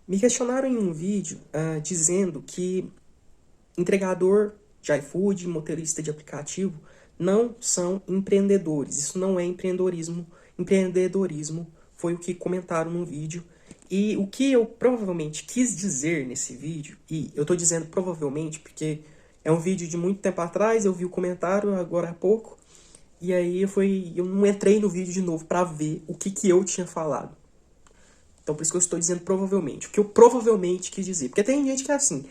Me questionaram em um vídeo dizendo que entregador de iFood, motorista de aplicativo, não são empreendedores. Isso não é empreendedorismo. Empreendedorismo foi o que comentaram no vídeo. E o que eu provavelmente quis dizer nesse vídeo, e eu tô dizendo provavelmente porque é um vídeo de muito tempo atrás, eu vi o comentário agora há pouco, e aí eu não entrei no vídeo de novo para ver o que eu tinha falado. Então por isso que eu estou dizendo provavelmente. O que eu provavelmente quis dizer. Porque tem gente que é assim.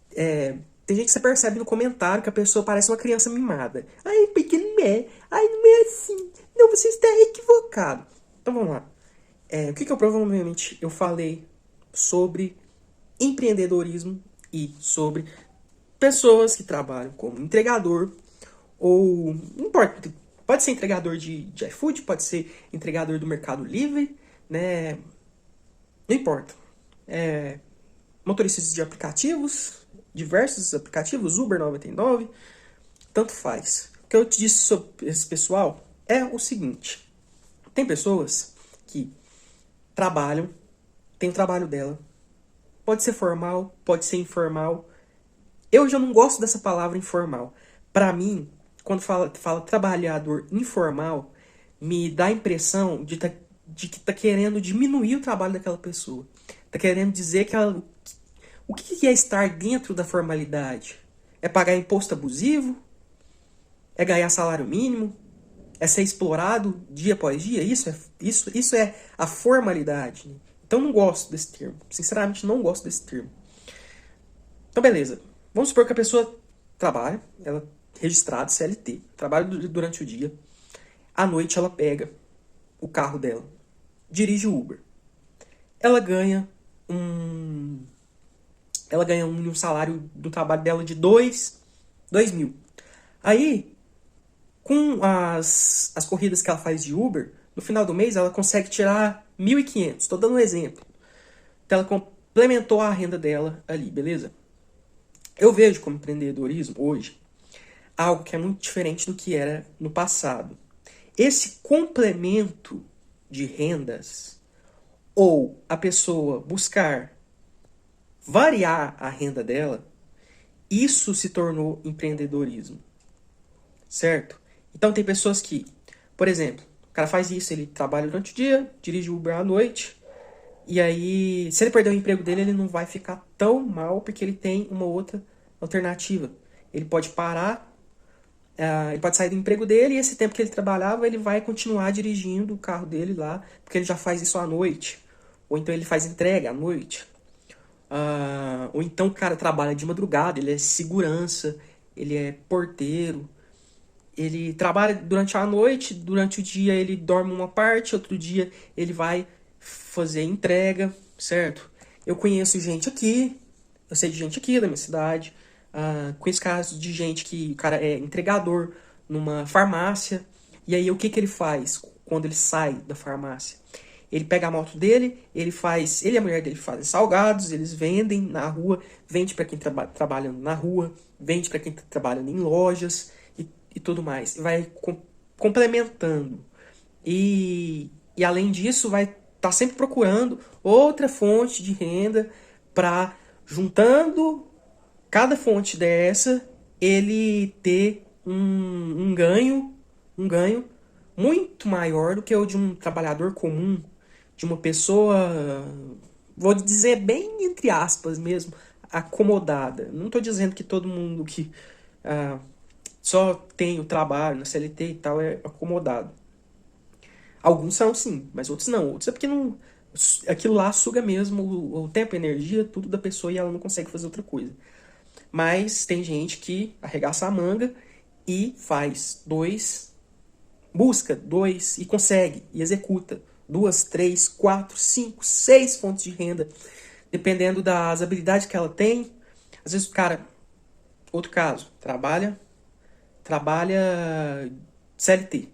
Tem gente que você percebe no comentário que a pessoa parece uma criança mimada. Ai, porque não é. Ai, não é assim. Não, você está equivocado. Então vamos lá. O que eu provavelmente eu falei sobre empreendedorismo e sobre pessoas que trabalham como entregador ou não importa, pode ser entregador de iFood, pode ser entregador do Mercado Livre, né? Não importa. Motoristas de aplicativos, diversos aplicativos, Uber 99, tanto faz. O que eu te disse sobre esse pessoal é o seguinte: tem pessoas que trabalham, tem o trabalho dela, pode ser formal, pode ser informal. Eu já não gosto dessa palavra informal. Para mim, quando fala trabalhador informal, me dá a impressão de que tá querendo diminuir o trabalho daquela pessoa. Tá querendo dizer que o que é estar dentro da formalidade? É pagar imposto abusivo? É ganhar salário mínimo? É ser explorado dia após dia? Isso é a formalidade. Então não gosto desse termo. Sinceramente, não gosto desse termo. Então, beleza. Vamos supor que a pessoa trabalha, ela é registrada, CLT, trabalha durante o dia. À noite ela pega o carro dela, dirige o Uber. Ela ganha um. Ela ganha um salário do trabalho dela de 2 mil. Aí, com as corridas que ela faz de Uber, no final do mês ela consegue tirar 1.500. Estou dando um exemplo. Então ela complementou a renda dela ali, beleza? Eu vejo como empreendedorismo hoje algo que é muito diferente do que era no passado. Esse complemento de rendas ou a pessoa buscar variar a renda dela, isso se tornou empreendedorismo, certo? Então tem pessoas que, por exemplo, o cara faz isso, ele trabalha durante o dia, dirige Uber à noite, e aí, se ele perder o emprego dele, ele não vai ficar tão mal porque ele tem uma outra alternativa. Ele pode parar, ele pode sair do emprego dele e esse tempo que ele trabalhava, ele vai continuar dirigindo o carro dele lá, porque ele já faz isso à noite. Ou então ele faz entrega à noite. Ou então o cara trabalha de madrugada, ele é segurança, ele é porteiro. Ele trabalha durante a noite, durante o dia ele dorme uma parte, outro dia ele vai fazer entrega, certo? Eu conheço gente aqui, eu sei de gente aqui da minha cidade, conheço casos de gente que o cara é entregador numa farmácia, e aí o que ele faz quando ele sai da farmácia? Ele pega a moto dele, ele e a mulher dele fazem salgados, eles vendem na rua, vende para quem trabalha na rua, vende para quem tá trabalhando em lojas e tudo mais. Vai complementando. E além disso, vai estar sempre procurando outra fonte de renda para, juntando cada fonte dessa, ele ter um ganho muito maior do que o de um trabalhador comum, de uma pessoa, vou dizer bem entre aspas mesmo, acomodada. Não estou dizendo que todo mundo que ah, só tem o trabalho na CLT e tal é acomodado. Alguns são sim, mas outros não. Outros é porque não, aquilo lá suga mesmo o tempo, a energia, tudo da pessoa e ela não consegue fazer outra coisa. Mas tem gente que arregaça a manga e faz busca dois e consegue e executa duas, três, quatro, cinco, seis fontes de renda, dependendo das habilidades que ela tem. Às vezes o cara, outro caso, trabalha CLT.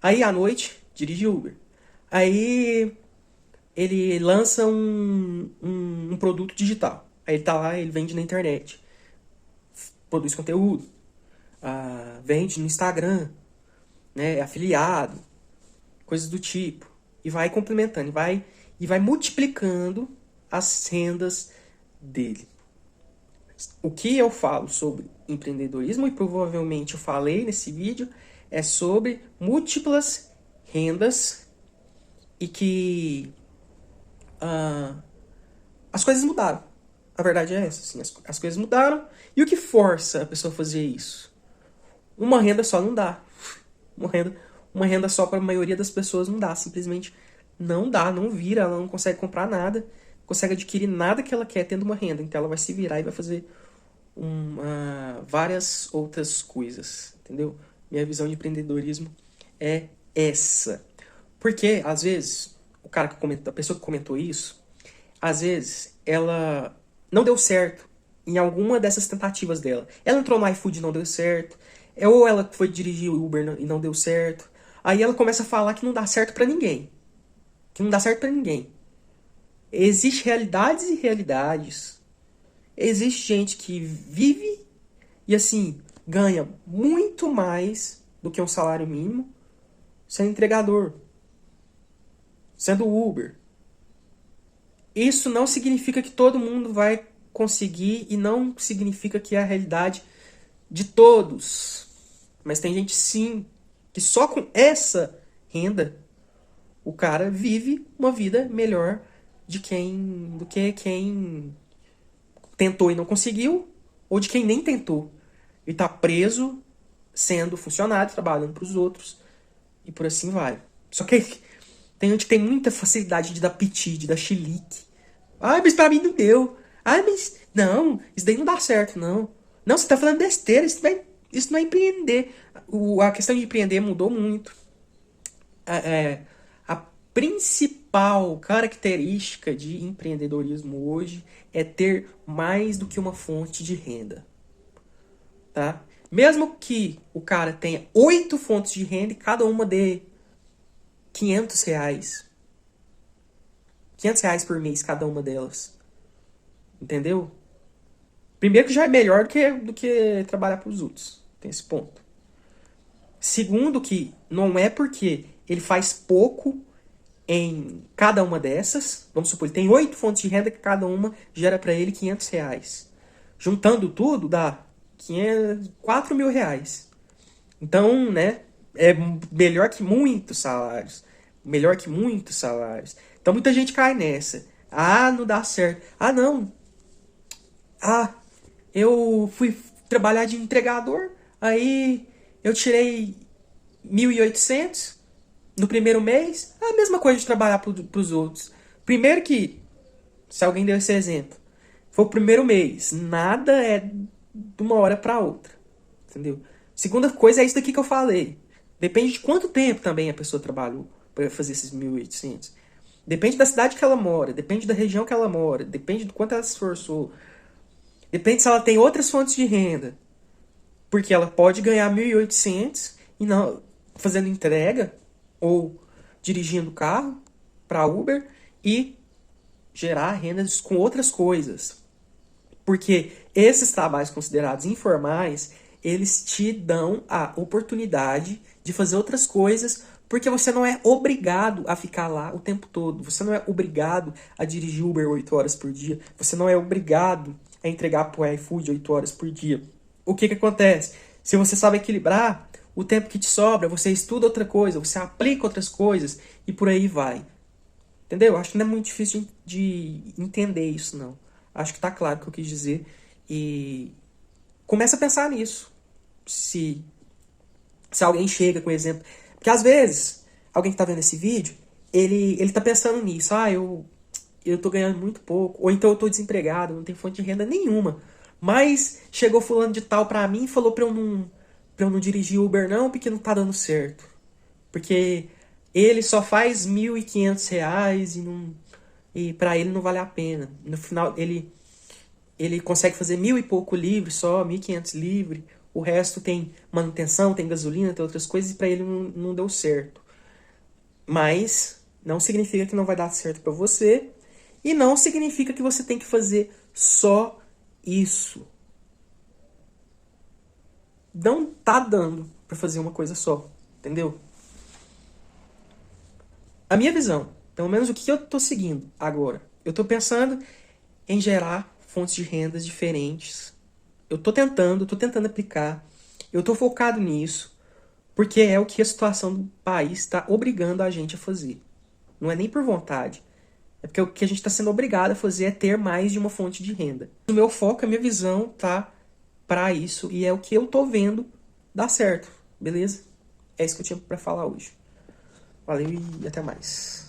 Aí à noite dirige Uber. Aí ele lança um produto digital. Aí ele tá lá, ele vende na internet, produz conteúdo, vende no Instagram, né, é afiliado, coisas do tipo. E vai complementando, e vai multiplicando. as rendas dele. O que eu falo sobre empreendedorismo, e provavelmente eu falei nesse vídeo, é sobre múltiplas rendas e que as coisas mudaram. A verdade é essa, assim, as coisas mudaram. E o que força a pessoa a fazer isso? Uma renda só não dá. Uma renda só para a maioria das pessoas não dá. Simplesmente não dá, não vira, ela não consegue comprar nada, não consegue adquirir nada que ela quer tendo uma renda. Então ela vai se virar e vai fazer várias outras coisas, entendeu? Minha visão de empreendedorismo é essa. Porque, às vezes, a pessoa que comentou isso, às vezes, ela não deu certo em alguma dessas tentativas dela. Ela entrou no iFood e não deu certo, ou ela foi dirigir o Uber e não deu certo. Aí ela começa a falar que não dá certo pra ninguém. Que não dá certo pra ninguém. Existem realidades e realidades. Existe gente que vive e, assim, ganha muito mais do que um salário mínimo sendo entregador, sendo Uber. Isso não significa que todo mundo vai conseguir e não significa que é a realidade de todos. Mas tem gente, sim, que só com essa renda o cara vive uma vida melhor do que quem tentou e não conseguiu, ou de quem nem tentou e tá preso sendo funcionário, trabalhando para os outros e por assim vai. Só que tem gente que tem muita facilidade de dar piti, de dar chilique. Ai, mas pra mim não deu. Ai, mas não, isso daí não dá certo, não. Não, você tá falando besteira, isso não é empreender. A questão de empreender mudou muito. A principal característica de empreendedorismo hoje é ter mais do que uma fonte de renda. Tá? Mesmo que o cara tenha 8 fontes de renda e cada uma dê R$ 500. R$ 500 por mês cada uma delas. Entendeu? Primeiro que já é melhor do que trabalhar para os outros. Tem esse ponto. Segundo que não é porque ele faz pouco em cada uma dessas. Vamos supor, ele tem 8 fontes de renda que cada uma gera para ele R$ 500. Juntando tudo dá 4 mil reais. Então, né, é melhor que muitos salários. Melhor que muitos salários. Então muita gente cai nessa. Ah, não dá certo. Ah, não. Ah, eu fui trabalhar de entregador, aí eu tirei 1.800 no primeiro mês. A mesma coisa de trabalhar para os outros. Primeiro que, se alguém deu esse exemplo, foi o primeiro mês. Nada é de uma hora para outra. Entendeu? Segunda coisa é isso daqui que eu falei. Depende de quanto tempo também a pessoa trabalhou para fazer esses 1.800. Depende da cidade que ela mora, depende da região que ela mora, depende do quanto ela se esforçou. Depende se ela tem outras fontes de renda. Porque ela pode ganhar 1.800 e não fazendo entrega ou dirigindo carro para Uber e gerar rendas com outras coisas. Porque esses trabalhos considerados informais, eles te dão a oportunidade de fazer outras coisas, porque você não é obrigado a ficar lá o tempo todo. Você não é obrigado a dirigir Uber 8 horas por dia. Você não é obrigado a entregar pro iFood 8 horas por dia. O que acontece? Se você sabe equilibrar o tempo que te sobra, você estuda outra coisa, você aplica outras coisas e por aí vai. Entendeu? Acho que não é muito difícil de entender isso, não. Acho que tá claro o que eu quis dizer. E começa a pensar nisso. Se alguém chega com exemplo. Porque às vezes, alguém que tá vendo esse vídeo, ele tá pensando nisso. Ah, eu tô ganhando muito pouco. Ou então eu tô desempregado, não tenho fonte de renda nenhuma. Mas chegou fulano de tal pra mim e falou pra eu não dirigir Uber não, porque não tá dando certo. Porque ele só faz R$ 1.500 e pra ele não vale a pena. No final, ele consegue fazer 1.000 e pouco livre só, 1.500 livre. O resto tem manutenção, tem gasolina, tem outras coisas, e pra ele não deu certo. Mas não significa que não vai dar certo pra você. E não significa que você tem que fazer só isso. Não tá dando pra fazer uma coisa só, entendeu? A minha visão, pelo menos o que eu tô seguindo agora. Eu tô pensando em gerar fontes de rendas diferentes. Eu tô tentando aplicar. Eu tô focado nisso, porque é o que a situação do país está obrigando a gente a fazer. Não é nem por vontade. É porque o que a gente está sendo obrigado a fazer é ter mais de uma fonte de renda. O meu foco, a minha visão tá para isso e é o que eu tô vendo dar certo, beleza? É isso que eu tinha para falar hoje. Valeu e até mais.